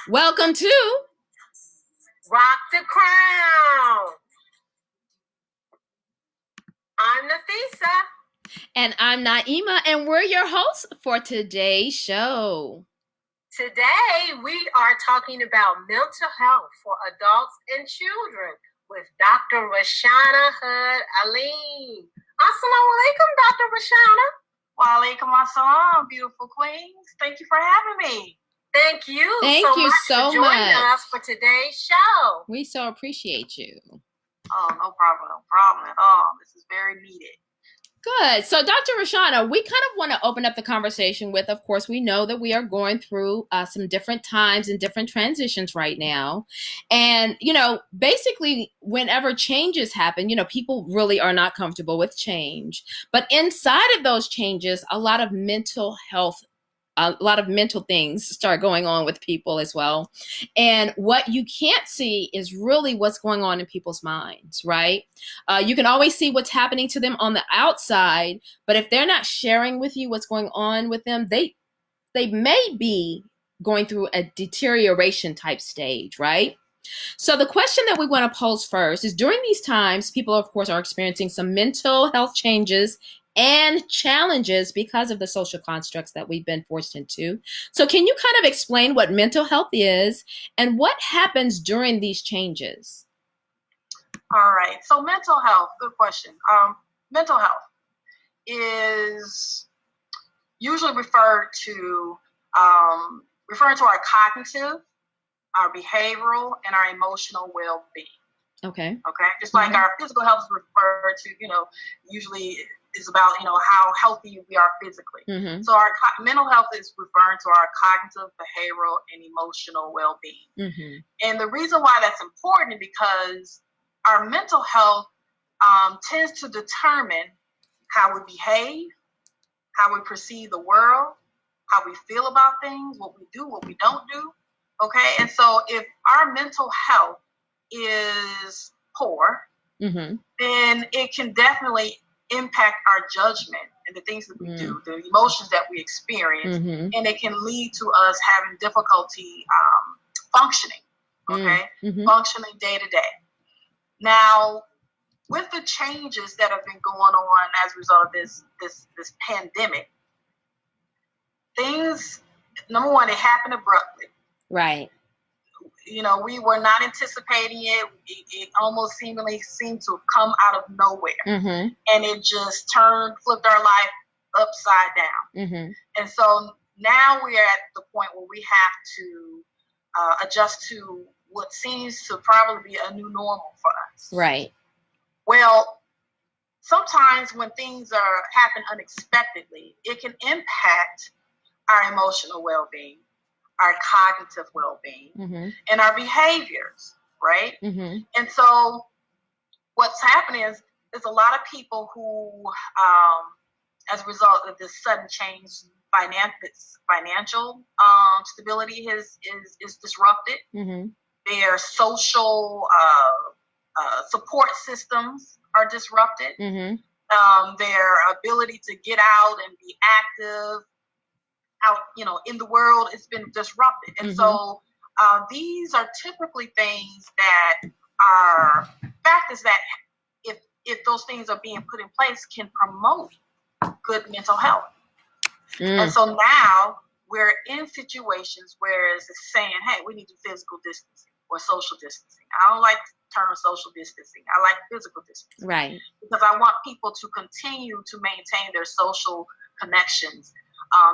Welcome to Rock the Crown. I'm Nafisa. And I'm Naima, and we're your hosts for today's show. Today, we are talking about mental health for adults and children with Dr. Raushanah Hud-Aleem. Assalamu alaikum, Dr. Raushanah. Wa alaikum assalam, beautiful queens. Thank you for having me. Thank you so for joining us for today's show. We so appreciate you. Oh, no problem at all. This is very needed. Good. So, Dr. Raushanah, we kind of want to open up the conversation with, of course, we know that we are going through some different times and different transitions right now. And, basically, whenever changes happen, people really are not comfortable with change. But inside of those changes, a lot of mental things start going on with people as well. And what you can't see is really what's going on in people's minds, right? You can always see what's happening to them on the outside, but if they're not sharing with you what's going on with them, they may be going through a deterioration type stage, right? So the question that we want to pose first is, during these times, people, of course, are experiencing some mental health changes and challenges because of the social constructs that we've been forced into. So can you kind of explain what mental health is and what happens during these changes? All right. So mental health, good question. Mental health is usually referring to our cognitive, our behavioral, and our emotional well-being. Okay. Just like our physical health is referred to, usually is about, how healthy we are physically. Mm-hmm. So our mental health is referring to our cognitive, behavioral, and emotional well-being. Mm-hmm. And the reason why that's important is because our mental health tends to determine how we behave, how we perceive the world, how we feel about things, what we do, what we don't do. Okay. And so if our mental health is poor, mm-hmm. then it can definitely impact our judgment and the things that we do, the emotions that we experience, mm-hmm. and it can lead to us having difficulty functioning, mm-hmm. functioning day to day. Now, with the changes that have been going on as a result of this pandemic, things, number one, it happened abruptly. Right. We were not anticipating it. It almost seemingly seemed to come out of nowhere. Mm-hmm. And it just flipped our life upside down. Mm-hmm. And so now we are at the point where we have to adjust to what seems to probably be a new normal for us. Right. Well, sometimes when things happen unexpectedly, it can impact our emotional well-being, our cognitive well-being, mm-hmm. and our behaviors, right? Mm-hmm. And so what's happening is there's a lot of people who, as a result of this sudden change, financial stability is disrupted. Mm-hmm. Their social support systems are disrupted. Mm-hmm. Their ability to get out and be active out, in the world, it's been disrupted. And so these are typically things that are factors that, if those things are being put in place, can promote good mental health. And so now we're in situations where it's saying, hey, we need to physical distancing or social distancing. I don't like the term social distancing. I like physical distancing. Right. Because I want people to continue to maintain their social connections,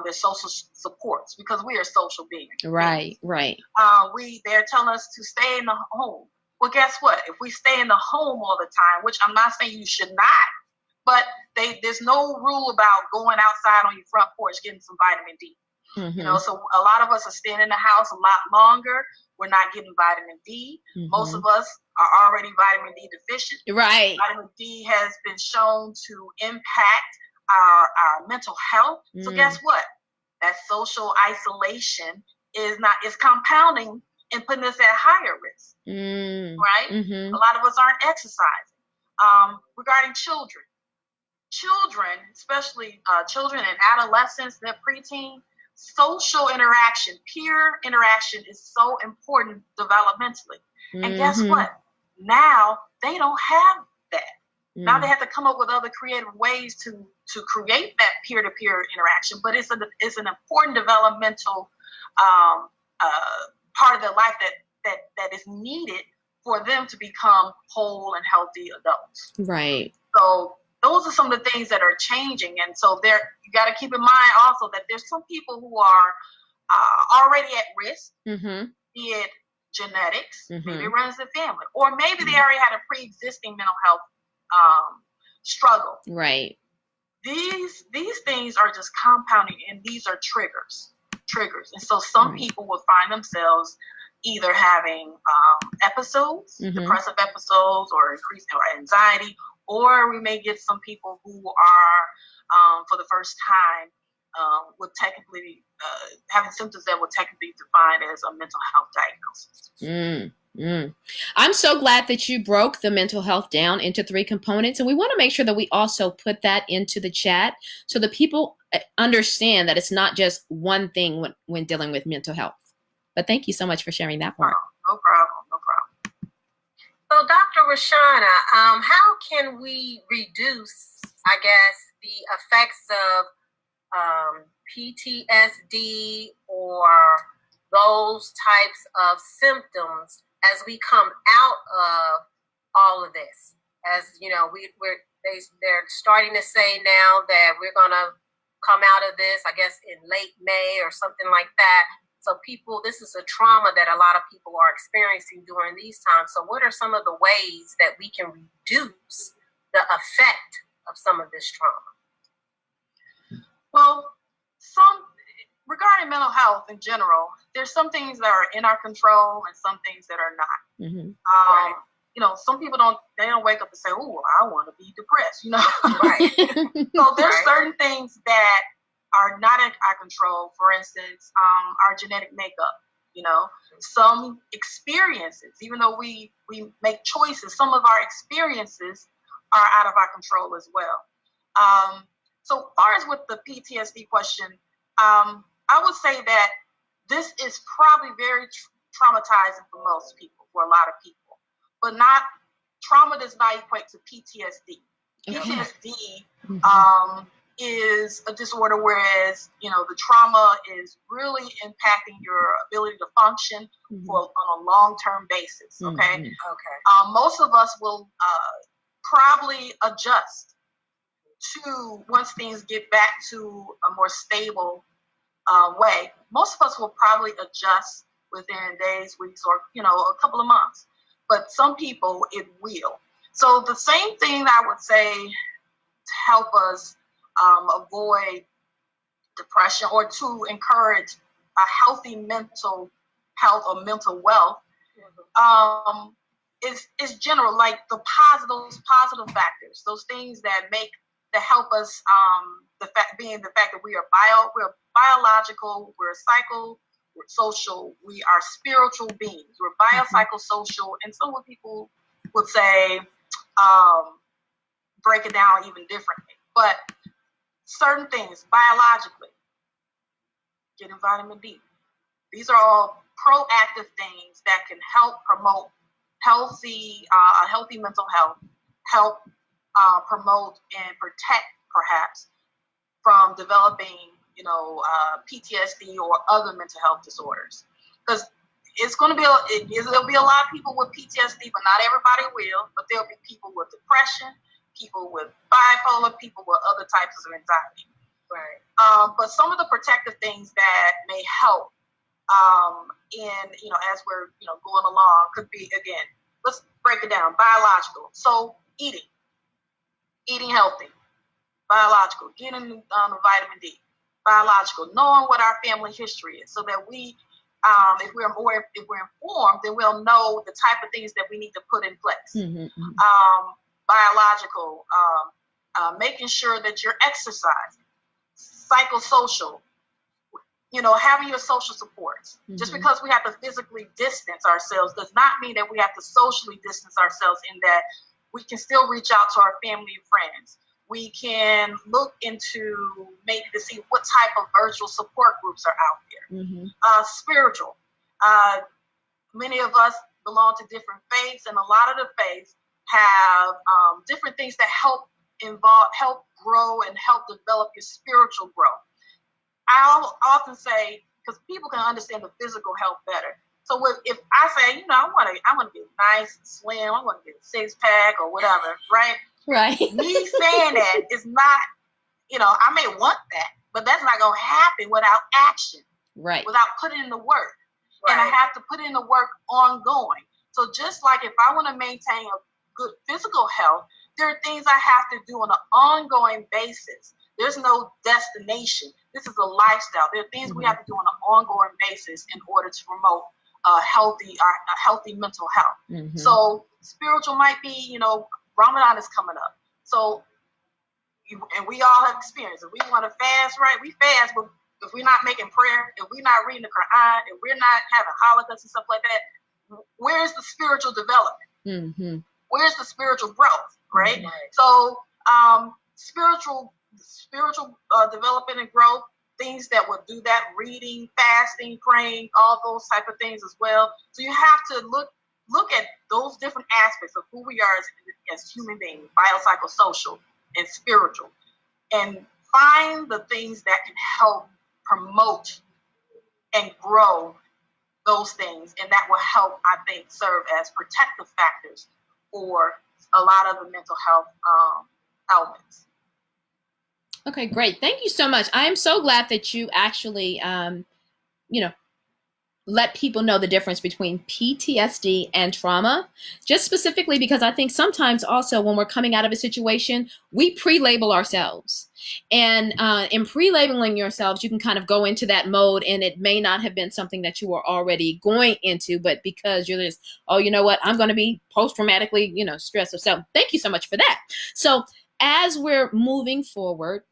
their social supports, because we are social beings. Right. They're telling us to stay in the home. Well, guess what? If we stay in the home all the time, which I'm not saying you should not, but there's no rule about going outside on your front porch getting some vitamin D. Mm-hmm. So a lot of us are staying in the house a lot longer. We're not getting vitamin D. Mm-hmm. Most of us are already vitamin D deficient. Right. Vitamin D has been shown to impact our mental health. So guess what? That social isolation is compounding and putting us at higher risk. Right? Mm-hmm. A lot of us aren't exercising. Regarding children, children, especially children and adolescents, they're preteen, social interaction, peer interaction is so important developmentally. And guess what? Now they don't have that. Now they have to come up with other creative ways to create that peer-to-peer interaction. But it's an important developmental part of their life that is needed for them to become whole and healthy adults. Right. So those are some of the things that are changing. And so you got to keep in mind also that there's some people who are already at risk, be it genetics, maybe it runs the family, or maybe they already had a pre-existing mental health struggle. Right. These things are just compounding, and these are triggers. And so some people will find themselves either having episodes, depressive episodes, or increased anxiety, or we may get some people who are, for the first time, would technically having symptoms that would technically be defined as a mental health diagnosis. I'm so glad that you broke the mental health down into 3 components. And we want to make sure that we also put that into the chat so that people understand that it's not just one thing when dealing with mental health. But thank you so much for sharing that part. No problem. So, Dr. Raushanah, how can we reduce, I guess, the effects of PTSD or those types of symptoms as we come out of all of this? As you know, they're starting to say now that we're gonna come out of this, I guess, in late May or something like that. So this is a trauma that a lot of people are experiencing during these times. So what are some of the ways that we can reduce the effect of some of this trauma? Well, regarding mental health in general, there's some things that are in our control and some things that are not. You know, some people don't wake up and say, "Oh, I want to be depressed." You know, right? So there's certain things that are not in our control. For instance, our genetic makeup. You know, some experiences, even though we make choices, some of our experiences are out of our control as well. So far as with the PTSD question, I would say that this is probably very traumatizing for most people, for a lot of people. But trauma does not equate to PTSD. PTSD is a disorder, whereas, you know, the trauma is really impacting your ability to function on a long-term basis, okay? Most of us will probably adjust to, once things get back to a more stable way. Most of us will probably adjust within days, weeks, or, you know, a couple of months. But some people, it will. So the same thing I would say to help us avoid depression or to encourage a healthy mental health or mental wealth is general, like those positive factors, those things that help us, the fact that we're biological, we're social, we are spiritual beings. We're biopsychosocial, and some people would say break it down even differently. But certain things biologically, getting vitamin D. These are all proactive things that can help promote a healthy mental health, help promote and protect perhaps from developing, you know, PTSD or other mental health disorders. Because there'll be a lot of people with PTSD, but not everybody will. But there'll be people with depression, people with bipolar, people with other types of anxiety. Right. But some of the protective things that may help, as we're, going along, could be, again, let's break it down. Biological. So eating healthy. Biological. Getting vitamin D. Biological. Knowing what our family history is, so that we, if we're informed, then we'll know the type of things that we need to put in place. Biological. Making sure that you're exercising. Psychosocial. Having your social supports. Just because we have to physically distance ourselves does not mean that we have to socially distance ourselves, in that we can still reach out to our family and friends. We can look into maybe to see what type of virtual support groups are out there. Mm-hmm. Spiritual. Many of us belong to different faiths, and a lot of the faiths have different things that help grow and help develop your spiritual growth. I'll often say, because people can understand the physical health better. So if I say, I want to get nice, slim, I want to get a 6-pack or whatever, right? Right. Me saying that is not, I may want that, but that's not going to happen without action. Right. Without putting in the work. Right. And I have to put in the work ongoing. So just like if I want to maintain a good physical health, there are things I have to do on an ongoing basis. There's no destination. This is a lifestyle. There are things we have to do on an ongoing basis in order to promote a healthy mental health. Mm-hmm. So spiritual might be, Ramadan is coming up. So, and we all have experience. If we want to fast, right, we fast, but if we're not making prayer, if we're not reading the Quran, if we're not having holocaust and stuff like that, where's the spiritual development? Mm-hmm. Where's the spiritual growth, right? Right. So spiritual development and growth, things that would do that, reading, fasting, praying, all those type of things as well. So you have to look at those different aspects of who we are as human beings, biopsychosocial and spiritual, and find the things that can help promote and grow those things, and that will help, I think, serve as protective factors for a lot of the mental health elements. Okay, great. Thank you so much. I am so glad that you actually, let people know the difference between PTSD and trauma, just specifically because I think sometimes also when we're coming out of a situation, we pre-label ourselves. And in pre-labeling yourselves, you can kind of go into that mode, and it may not have been something that you were already going into, but because you're just, oh, you know what, I'm going to be post-traumatically, stressed. So thank you so much for that. So as we're moving forward,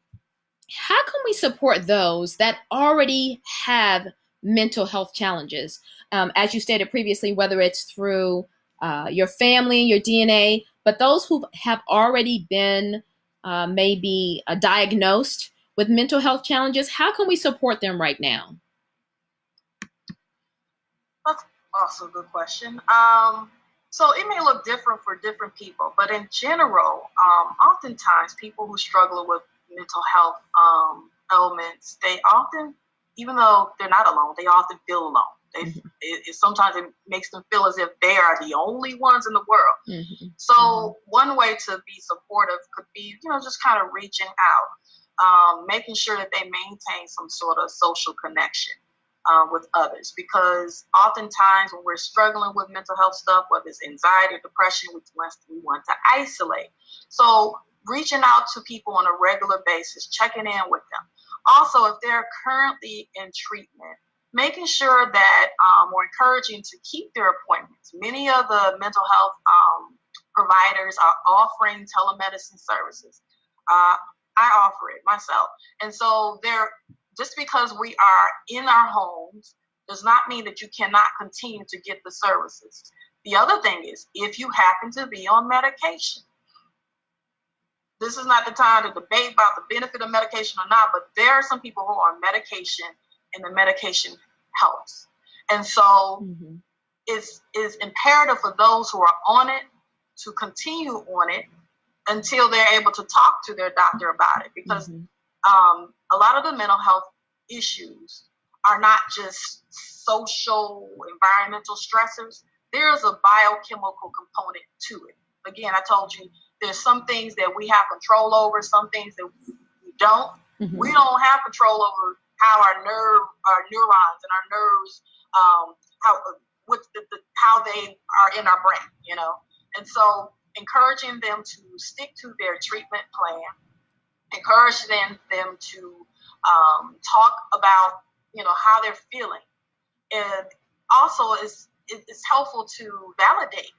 how can we support those that already have mental health challenges? As you stated previously, whether it's through your family, your DNA, but those who have already been maybe diagnosed with mental health challenges, how can we support them right now? That's also a good question. So it may look different for different people, but in general, oftentimes people who struggle with mental health elements, they often, even though they're not alone, they often feel alone. Sometimes it makes them feel as if they are the only ones in the world. Mm-hmm. So one way to be supportive could be, just kind of reaching out, making sure that they maintain some sort of social connection with others, because oftentimes when we're struggling with mental health stuff, whether it's anxiety or depression, we want to isolate. So reaching out to people on a regular basis, checking in with them. Also, if they're currently in treatment, making sure that we're encouraging to keep their appointments. Many of the mental health providers are offering telemedicine services. I offer it myself. And so just because we are in our homes does not mean that you cannot continue to get the services. The other thing is, if you happen to be on medication, this is not the time to debate about the benefit of medication or not, but there are some people who are on medication and the medication helps. And so it's imperative for those who are on it to continue on it until they're able to talk to their doctor about it, because a lot of the mental health issues are not just social, environmental stressors. There's a biochemical component to it. Again, I told you there's some things that we have control over, some things that we don't. We don't have control over how our neurons and our nerves, how they are in our brain, And so encouraging them to stick to their treatment plan, encouraging them to talk about, how they're feeling. And also it's helpful to validate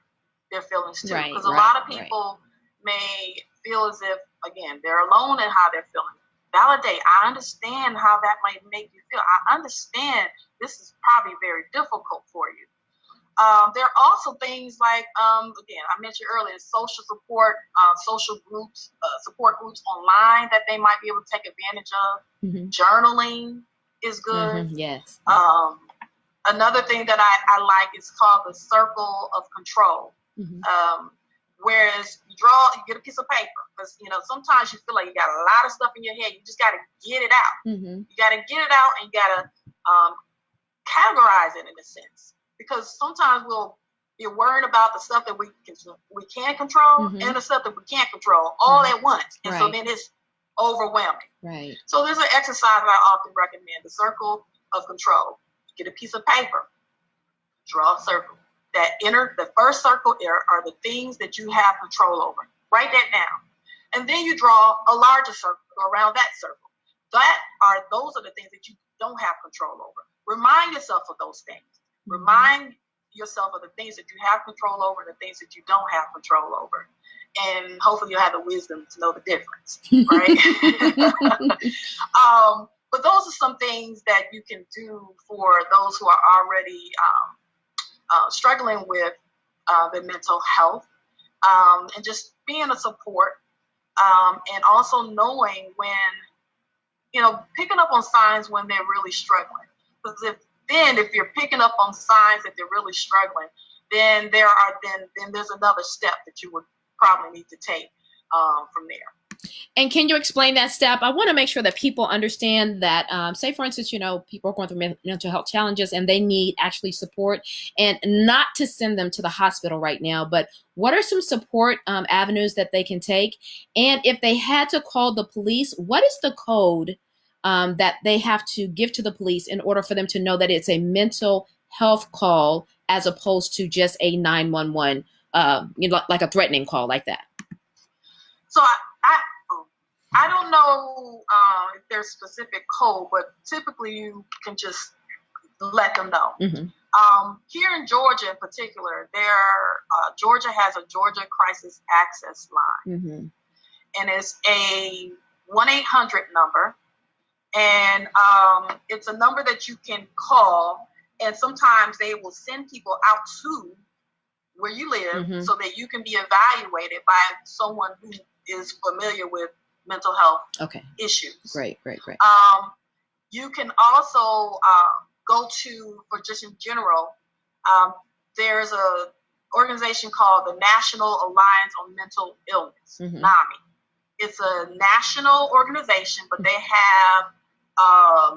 their feelings too. Because a lot of people may feel as if, again, they're alone in how they're feeling. Validate. I understand how that might make you feel. I understand this is probably very difficult for you. There are also things like, again, I mentioned earlier, social support, social groups, support groups online that they might be able to take advantage of. Mm-hmm. Journaling is good. Mm-hmm. Yes. Another thing that I like is called the circle of control. Mm-hmm. Whereas you get a piece of paper, because sometimes you feel like you got a lot of stuff in your head. You just got to get it out. Mm-hmm. You got to get it out, and you got to categorize it in a sense, because sometimes we'll be worried about the stuff that we can control, mm-hmm. and the stuff that we can't control all mm-hmm. at once, and right. so then it's overwhelming. Right. So there's an exercise that I often recommend: the circle of control. Get a piece of paper, draw a circle. The first circle are the things that you have control over. Write that down. And then you draw a larger circle around that circle. Those are the things that you don't have control over. Remind yourself of those things. Mm-hmm. Remind yourself of the things that you have control over and the things that you don't have control over. And hopefully you'll have the wisdom to know the difference, right? But those are some things that you can do for those who are already struggling with their mental health, and just being a support, and also knowing when, picking up on signs when they're really struggling. Because if you're picking up on signs that they're really struggling, then there's another step that you would probably need to take from there. And can you explain that step? I want to make sure that people understand that, say, for instance, people are going through mental health challenges and they need actually support, and not to send them to the hospital right now, but what are some support avenues that they can take? And if they had to call the police, what is the code that they have to give to the police in order for them to know that it's a mental health call as opposed to just a 911, like a threatening call like that? So I don't know if there's specific code, but typically you can just let them know. Mm-hmm. Here in Georgia in particular, Georgia has a Georgia Crisis Access Line. Mm-hmm. And it's a 1-800 number. And it's a number that you can call, and sometimes they will send people out to where you live, mm-hmm. so that you can be evaluated by someone who is familiar with mental health issues. Great. You can also go to, for just in general, there's a organization called the National Alliance on Mental Illness, mm-hmm. NAMI. It's a national organization, but they have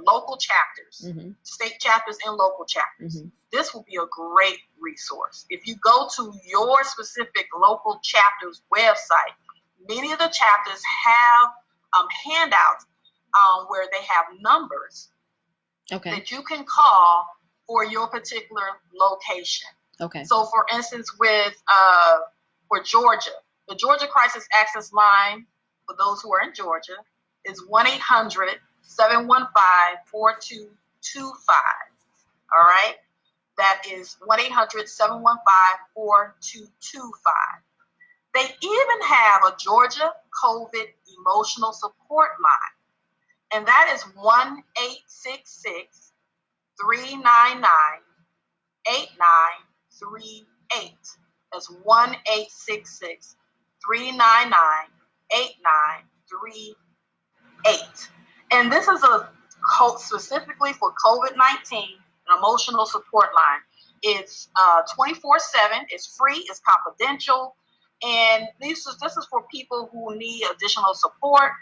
local chapters, mm-hmm. state chapters and local chapters. Mm-hmm. This will be a great resource. If you go to your specific local chapter's website, many of the chapters have handouts where they have numbers that you can call for your particular location. Okay. So, for instance, for Georgia, the Georgia Crisis Access Line, for those who are in Georgia, is 1-800-715-4225. All right? That is 1-800-715-4225. They even have a Georgia COVID emotional support line, and that is 1-866-399-8938. That's 1-866-399-8938. And this is a code specifically for COVID-19, an emotional support line. It's 24/7. It's free. It's confidential. And this is for people who need additional support.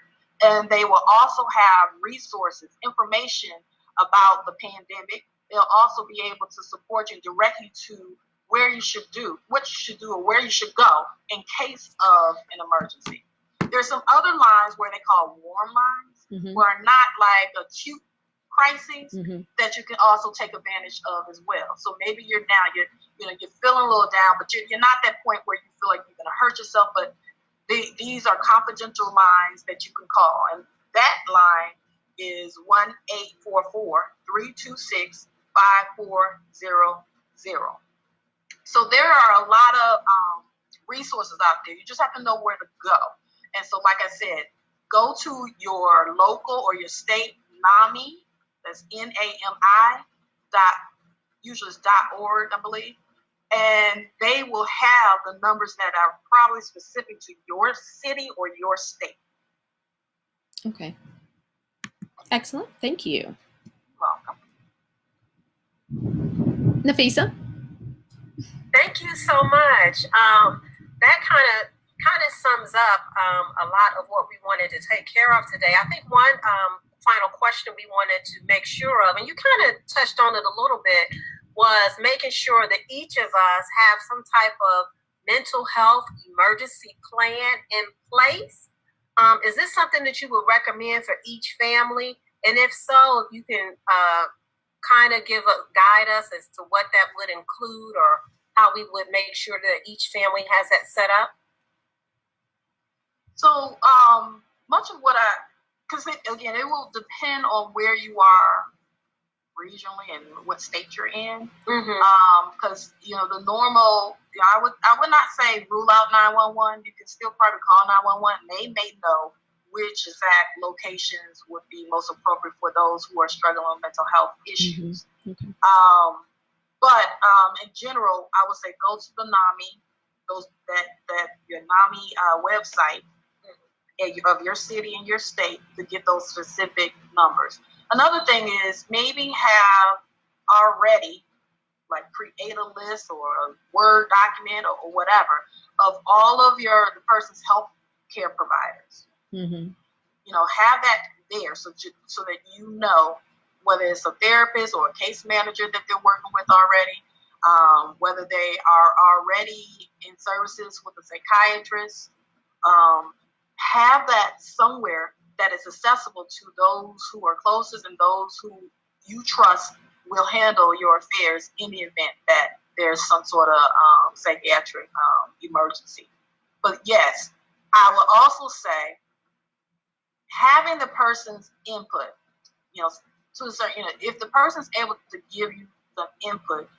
And they will also have resources, information about the pandemic. They'll also be able to support you, direct you to what you should do, or where you should go in case of an emergency. There's some other lines where they call warm lines, mm-hmm. where not like acute crises, mm-hmm. that you can also take advantage of as well. So maybe you're feeling a little down, but you're not at that point where you feel like you're going to hurt yourself. But these are confidential lines that you can call, and that line is 1-844-326-5400. So there are a lot of resources out there. You just have to know where to go. And so, like I said, go to your local or your state NAMI. That's NAMI. Usually it's .org, I believe. and they will have the numbers that are probably specific to your city or your state. Okay. Excellent. Thank you. Welcome. Nafisa? Thank you so much. That kind of sums up a lot of what we wanted to take care of today. I think one final question we wanted to make sure of, and you kind of touched on it a little bit, was making sure that each of us have some type of mental health emergency plan in place. Is this something that you would recommend for each family? And if so, if you can kind of guide us as to what that would include, or how we would make sure that each family has that set up? So much of what because again, it will depend on where you are regionally and what state you're in. Because the normal, I would not say rule out 911. You can still probably call 911. They may know which exact locations would be most appropriate for those who are struggling with mental health issues. Okay. But in general, I would say go to the NAMI, your NAMI website of your city and your state to get those specific numbers. Another thing is maybe have already, like, create a list or a Word document or whatever of all of the person's health care providers. Have that there so that you know whether it's a therapist or a case manager that they're working with already, whether they are already in services with a psychiatrist. Have that somewhere that is accessible to those who are closest and those who you trust will handle your affairs in the event that there's some sort of psychiatric emergency. But yes, I will also say having the person's input, to a certain, if the person's able to give you some input,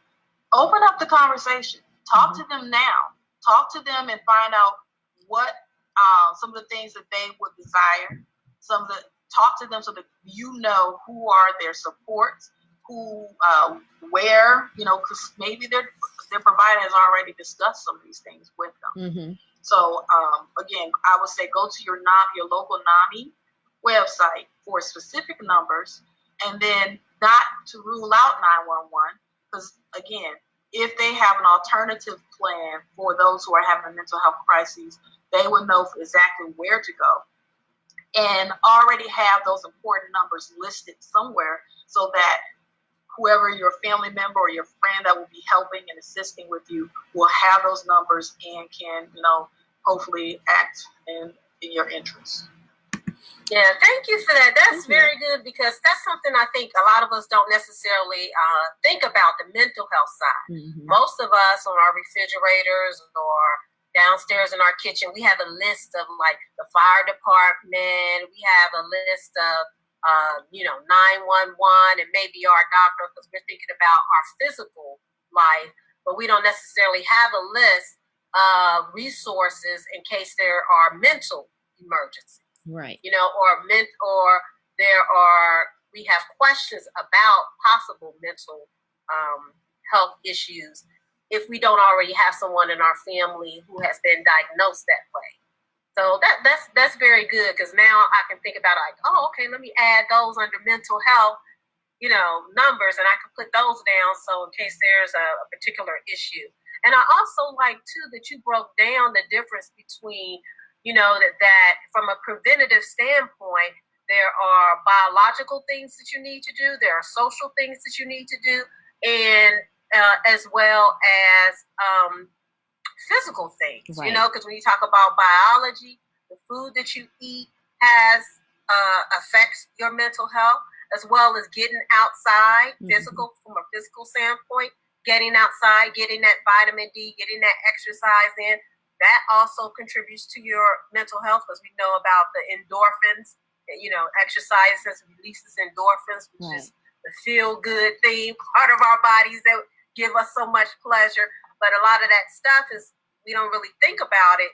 open up the conversation. Talk to them now. Talk to them and find out what some of the things that they would desire. Talk to them so that who are their supports, where, because maybe their provider has already discussed some of these things with them. So again, I would say go to your local NAMI website for specific numbers, and then not to rule out 911, because again, if they have an alternative plan for those who are having mental health crises, they would know exactly where to go and already have those important numbers listed somewhere so that whoever your family member or your friend that will be helping and assisting with you will have those numbers and can, hopefully act in your interest. Yeah, thank you for that. That's very good, because that's something I think a lot of us don't necessarily think about, the mental health side. Most of us on our refrigerators or downstairs in our kitchen, we have a list of like the fire department. We have a list of 911 and maybe our doctor, because we're thinking about our physical life, but we don't necessarily have a list of resources in case there are mental emergencies. Right. We have questions about possible mental health issues if we don't already have someone in our family who has been diagnosed that way. So that's very good, because now I can think about it like, oh, okay, let me add those under mental health, numbers, and I can put those down so in case there's a particular issue. And I also like too that you broke down the difference between, that from a preventative standpoint, there are biological things that you need to do, there are social things that you need to do, and as well as physical things, right. Because when you talk about biology, the food that you eat affects your mental health, as well as getting outside, from a physical standpoint, getting outside, getting that vitamin D, getting that exercise in. That also contributes to your mental health, because we know about the endorphins. Exercise releases endorphins, which is the feel-good thing, part of our bodies that give us so much pleasure. But a lot of that stuff we don't really think about it.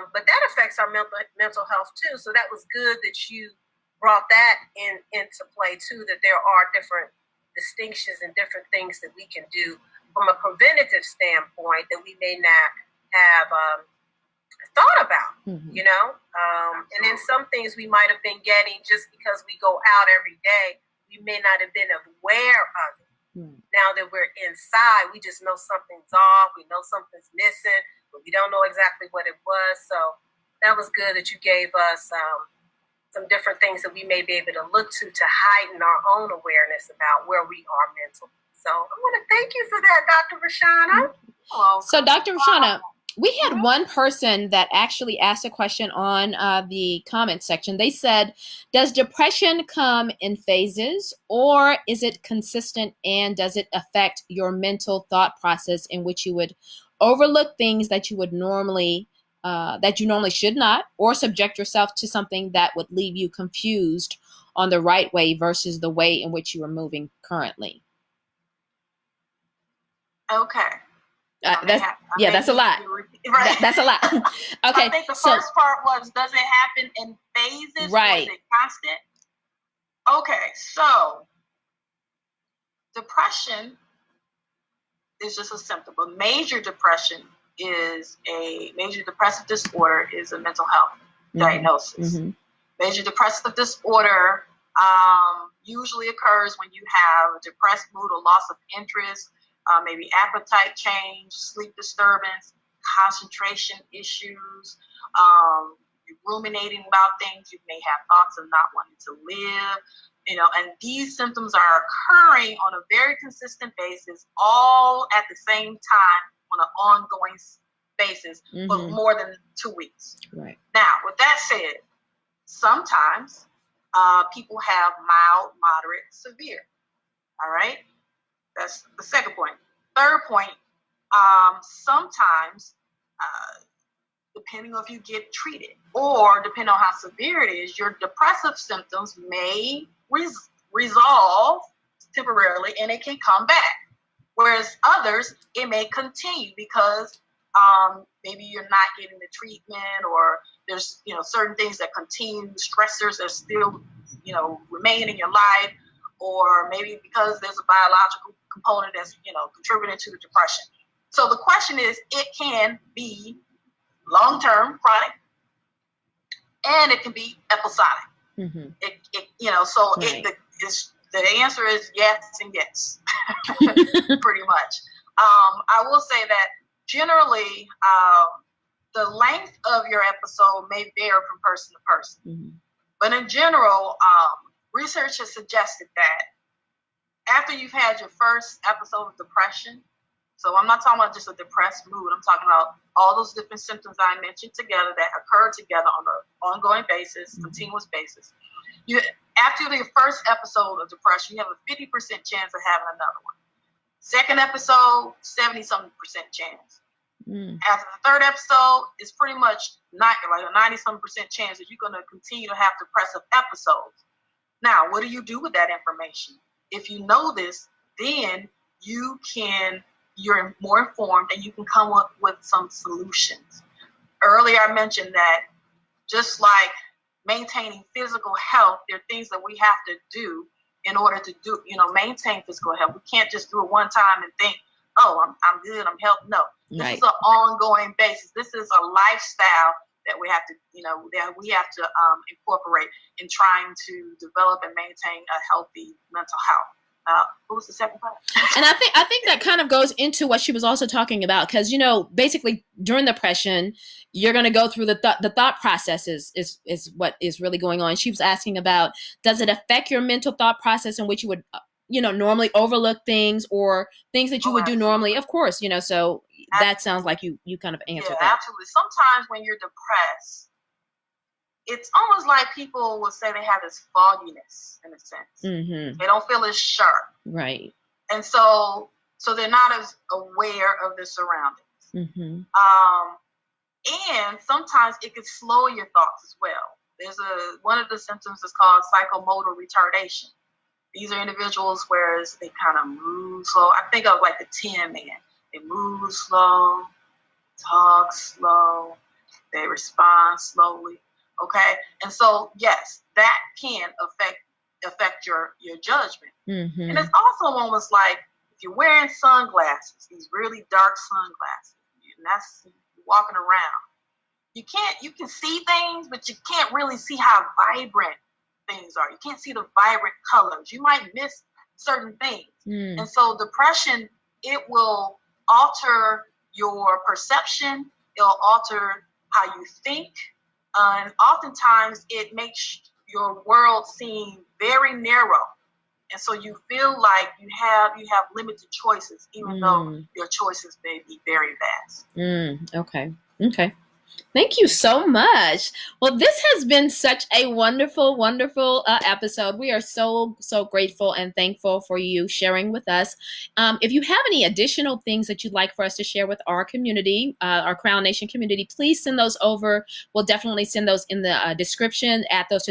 But that affects our mental health too. So that was good that you brought that into play too, that there are different distinctions and different things that we can do from a preventative standpoint that we may not have thought about, you know? And then some things we might have been getting just because we go out every day, we may not have been aware of it. Now that we're inside, we just know something's off, we know something's missing, but we don't know exactly what it was. So that was good that you gave us some different things that we may be able to look to heighten our own awareness about where we are mentally. So I want to thank you for that, Dr. Raushanah. So Dr. Raushanah, we had one person that actually asked a question on the comment section. They said, does depression come in phases, or is it consistent, and does it affect your mental thought process in which you would overlook things that you would normally should not, or subject yourself to something that would leave you confused on the right way versus the way in which you are moving currently? Okay. That's a lot. Right. That's a lot. Okay. I think the first part was, does it happen in phases? Right. Or is it constant? Okay, so depression is just a symptom, but major depressive disorder is a mental health diagnosis. Major depressive disorder usually occurs when you have a depressed mood or loss of interest, maybe appetite change, sleep disturbance, concentration issues, you're ruminating about things, you may have thoughts of not wanting to live, and these symptoms are occurring on a very consistent basis, all at the same time on an ongoing basis for more than 2 weeks. Right. Now, with that said, sometimes people have mild, moderate, severe. All right? That's the second point. Third point, sometimes, depending on if you get treated or depending on how severe it is, your depressive symptoms may resolve temporarily and it can come back. Whereas others, it may continue because maybe you're not getting the treatment, or there's certain things that continue, stressors that still remain in your life, or maybe because there's a biological component that's contributing to the depression. So the question is, it can be long-term, chronic, and it can be episodic. The answer is yes and yes, pretty much. I will say that generally, the length of your episode may vary from person to person. But in general, research has suggested that after you've had your first episode of depression, so I'm not talking about just a depressed mood, I'm talking about all those different symptoms I mentioned together that occur together on an ongoing basis, continuous basis. After the first episode of depression, you have a 50% chance of having another one. Second episode, 70-something% chance. After the third episode, it's pretty much not like a 90-something% chance that you're going to continue to have depressive episodes. Now, what do you do with that information? If you know this, then you're more informed and you can come up with some solutions. Earlier, I mentioned that just like maintaining physical health, there are things that we have to do in order to maintain physical health. We can't just do it one time and think, oh, I'm good, I'm healthy. No, this is an ongoing basis. This is a lifestyle that we have to, incorporate in trying to develop and maintain a healthy mental health. What was the second part? And I think that kind of goes into what she was also talking about, because basically during depression, you're going to go through the thought processes is what is really going on. She was asking about, does it affect your mental thought process in which you would normally overlook things or things that you would do normally? Of course, so that sounds like you kind of answered that. Absolutely. Sometimes when you're depressed, it's almost like people will say they have this fogginess in a sense. They don't feel as sharp. Right. And so they're not as aware of their surroundings. And sometimes it could slow your thoughts as well. There's one of the symptoms is called psychomotor retardation. These are individuals where they kind of move slow. I think of like the Tin Man. They move slow, talk slow, they respond slowly. Okay, and so yes, that can affect your judgment. And it's also almost like if if you're wearing sunglasses, these really dark sunglasses, and that's walking around, you can see things, but you can't really see how vibrant things are. You can't see the vibrant colors. You might miss certain things. And so depression, it will alter your perception. It'll alter how you think. And oftentimes it makes your world seem very narrow. And so you feel like you have limited choices, even though your choices may be very vast. Okay. Thank you so much. Well, this has been such a wonderful, wonderful episode. We are so grateful and thankful for you sharing with us. If you have any additional things that you'd like for us to share with our community, our Crown Nation community, please send those over. We'll definitely send those in the description, add those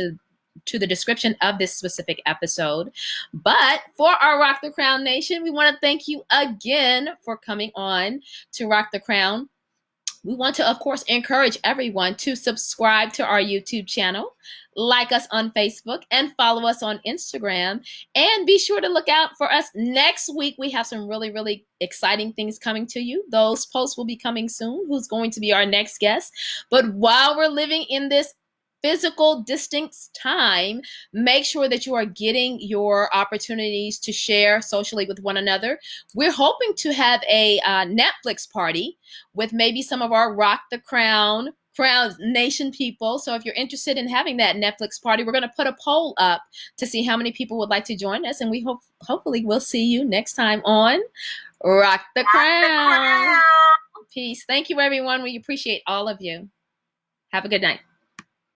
to the description of this specific episode. But for our Rock the Crown Nation, we want to thank you again for coming on to Rock the Crown. We want to, of course, encourage everyone to subscribe to our YouTube channel, like us on Facebook, and follow us on Instagram. And be sure to look out for us next week. We have some really, really exciting things coming to you. Those posts will be coming soon. Who's going to be our next guest? But while we're living in this physical distance time, make sure that you are getting your opportunities to share socially with one another. We're hoping to have a Netflix party with maybe some of our Rock the Crown Nation people. So if you're interested in having that Netflix party, we're going to put a poll up to see how many people would like to join us. And we hopefully we'll see you next time on Rock the Crown. Peace. Thank you, everyone. We appreciate all of you. Have a good night.